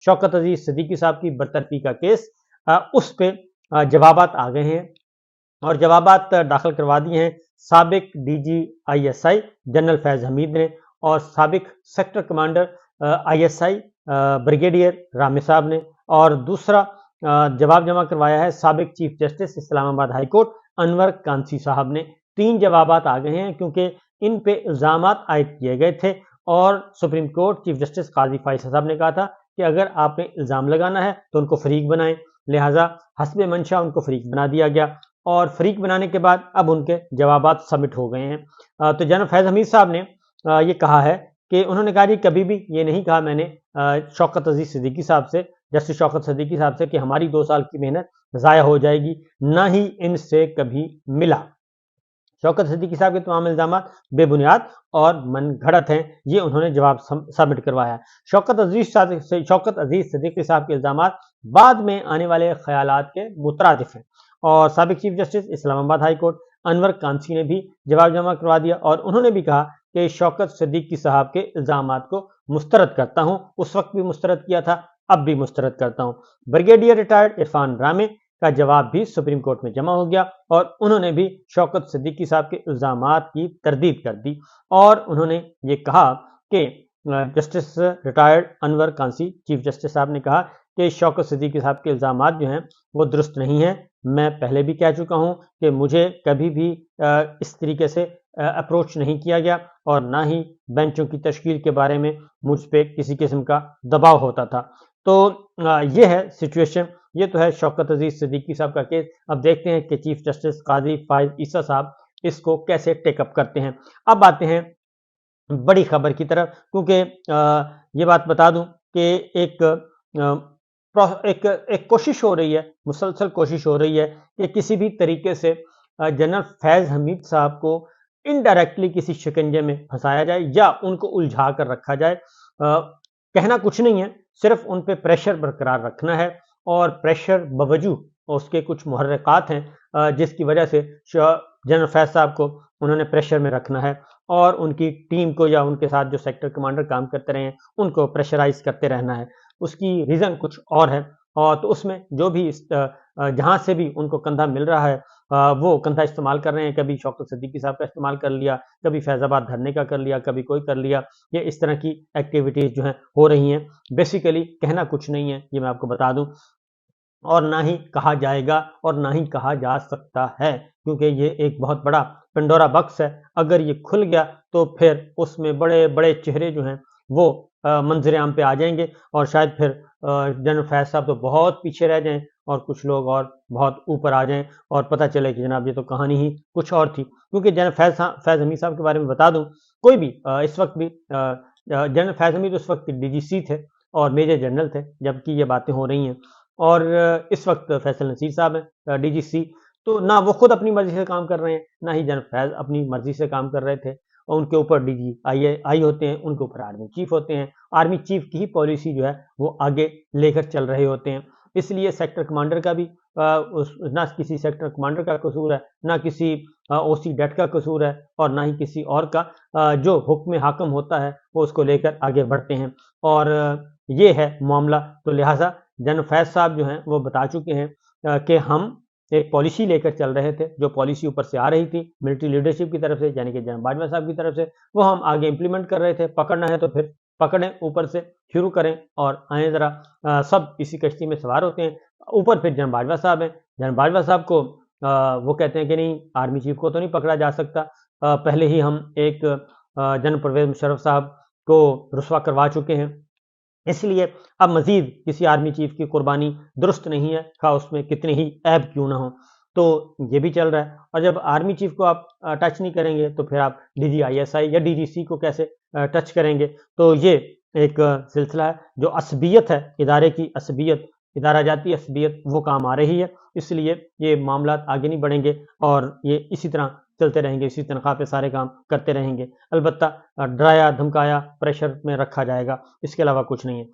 शौकत अजीज सिद्दीकी साहब की बरतरफी का केस, उस पे जवाबात आ गए हैं और जवाबात दाखिल करवा दिए हैं साबिक DG ISI general Faiz Hamid ने और साबिक सेक्टर कमांडर ISI ब्रिगेडियर रामे साहब ने। और दूसरा जवाब जमा करवाया है साबिक chief justice Islamabad high court Anwar Kansi साहब ने। 3 जवाबात आ गए हैं क्योंकि इन पे इल्जामात आयद किए गए थे और सुप्रीम कोर्ट चीफ जस्टिस काजी फाइसल साहब ने कहा था कि अगर आपने इल्जाम लगाना है तो उनको फरीक बनाएं, लिहाजा हस्बे मंशा उनको फरीक बना दिया गया और फरीक बनाने के बाद अब उनके जवाबात सबमिट हो गए हैं। तो जनरल फैज हमीद साहब ने ये कहा है कि उन्होंने कहा कि कभी भी ये नहीं कहा मैंने शौकत अजीज सिद्दीकी साहब से, जस्टिस शौकत सिद्दीकी साहब से, कि हमारी 2 साल की मेहनत ज़ाया हो जाएगी, ना ही इनसे कभी मिला। शौकत सिद्दीकी साहब के तमाम इल्जाम बेबुनियाद और मनगढ़ंत हैं, ये उन्होंने जवाब सबमिट करवाया है। शौकत अजीज सिद्दीकी साहब के इल्जाम बाद में आने वाले ख्यालात के मुतरादिफ हैं और साबिक chief justice Islamabad high court Anwar Kansi ने भी जवाब जमा करवा दिया और उन्होंने भी कहा कि शौकत सिद्दीकी साहब के इल्जामात को मुस्तरद करता हूं, उस वक्त भी मुस्तरद किया था, अब भी मुस्तरद करता हूं। ब्रिगेडियर रिटायर्ड इरफान रामे का जवाब भी सुप्रीम कोर्ट में जमा हो गया और उन्होंने भी शौकत सिद्दीकी साहब के इल्जामात की तरदीद कर दी और उन्होंने ये कहा कि justice retired Anwar Kansi chief justice साहब ने कहा कि शौकत सिद्दीकी साहब के इल्जामात जो हैं वो दुरुस्त नहीं हैं। मैं पहले भी कह चुका हूं कि मुझे कभी भी इस तरीके से अप्रोच नहीं किया गया और ना ही बेंचों की तश्कील के बारे में मुझ पे किसी किस्म का दबाव होता था। तो ये है सिचुएशन, ये तो है शौकत अजीज सिद्दीकी साहब का केस। अब देखते हैं कि चीफ जस्टिस काजी फाइज ईसा साहब इसको कैसे टेकअप करते हैं। अब आते हैं बड़ी खबर की तरफ, क्योंकि ये बात बता दूं कि एक कोशिश हो रही है, मुसलसल कोशिश हो रही है कि किसी भी तरीके से जनरल फैज हमीद साहब को इनडायरेक्टली किसी शिकंजे में फंसाया जाए या उनको उलझा कर रखा जाए। कहना कुछ नहीं है, सिर्फ उन पे प्रेशर बरकरार रखना है और प्रेशर बवजूद उसके कुछ मुहर्रिकात हैं जिसकी वजह से जनरल फैज साहब को उन्होंने प्रेशर में रखना है और उनकी टीम को या उनके साथ जो सेक्टर कमांडर काम करते रहे हैं उनको प्रेशराइज करते रहना है। उसकी रीज़न कुछ और है और तो उसमें जो भी जहां से भी उनको कंधा मिल रहा है वो कंधा इस्तेमाल कर रहे हैं। कभी शौकत सिद्दीकी साहब का इस्तेमाल कर लिया, कभी फैजाबाद धरने का कर लिया, कभी कोई कर लिया। ये इस तरह की एक्टिविटीज़ जो हैं हो रही हैं। बेसिकली कहना कुछ नहीं है, ये मैं आपको बता दूं, और ना ही कहा जाएगा और ना ही कहा जा सकता है, क्योंकि ये एक बहुत बड़ा पंडोरा बक्स है। अगर ये खुल गया तो फिर उसमें बड़े बड़े चेहरे जो हैं वो मंजर आम पे आ जाएंगे और शायद फिर जनरल फैज साहब तो बहुत पीछे रह जाएं और कुछ लोग और बहुत ऊपर आ जाएं और पता चले कि जनाब ये तो कहानी ही कुछ और थी। क्योंकि जनरल फैज हमीद साहब के बारे में बता दूं, कोई भी इस वक्त भी जनरल फैज हमीद उस वक्त DGC थे और मेजर जनरल थे जबकि ये बातें हो रही हैं, और इस वक्त फैसल नसीर साहब हैं DGC। तो ना वो खुद अपनी मर्जी से काम कर रहे हैं, ना ही जनरल फैज अपनी मर्जी से काम कर रहे थे। और उनके ऊपर DGI होते हैं, उनके ऊपर आर्मी चीफ होते हैं। आर्मी चीफ की ही पॉलिसी जो है वो आगे लेकर चल रहे होते हैं। इसलिए सेक्टर कमांडर का भी ना किसी सेक्टर कमांडर का कसूर है, ना किसी OC डेट का कसूर है और ना ही किसी और का। जो हुक्म हाकम होता है वो उसको लेकर आगे बढ़ते हैं और ये है मामला। तो लिहाजा जनरल फैज साहब जो हैं वो बता चुके हैं कि हम एक पॉलिसी लेकर चल रहे थे, जो पॉलिसी ऊपर से आ रही थी मिलिट्री लीडरशिप की तरफ से, यानी कि जनरल बाजवा साहब की तरफ से, वो हम आगे इंप्लीमेंट कर रहे थे। पकड़ना है तो फिर पकड़ें, ऊपर से शुरू करें और आए जरा। सब इसी कश्ती में सवार होते हैं। ऊपर फिर जनरल बाजवा साहब हैं। जनरल बाजवा साहब को वो कहते हैं कि नहीं, आर्मी चीफ को तो नहीं पकड़ा जा सकता। पहले ही हम एक जनरल परवेज मुशर्रफ साहब को रुस्वा करवा चुके हैं, इसलिए अब मजीद किसी आर्मी चीफ की कुर्बानी दुरुस्त नहीं है, खा उसमें कितने ही ऐब क्यों ना हो। तो ये भी चल रहा है। और जब आर्मी चीफ को आप टच नहीं करेंगे तो फिर आप DGISI या DGC को कैसे टच करेंगे। तो ये एक सिलसिला है जो असबियत है, इदारे की असबियत, इदारा जाती असबियत, वो काम आ रही है। इसलिए ये मामला आगे नहीं बढ़ेंगे और ये इसी तरह चलते रहेंगे, इसी तनख्वाह पे सारे काम करते रहेंगे। अलबत्ता डराया धमकाया प्रेशर में रखा जाएगा, इसके अलावा कुछ नहीं है।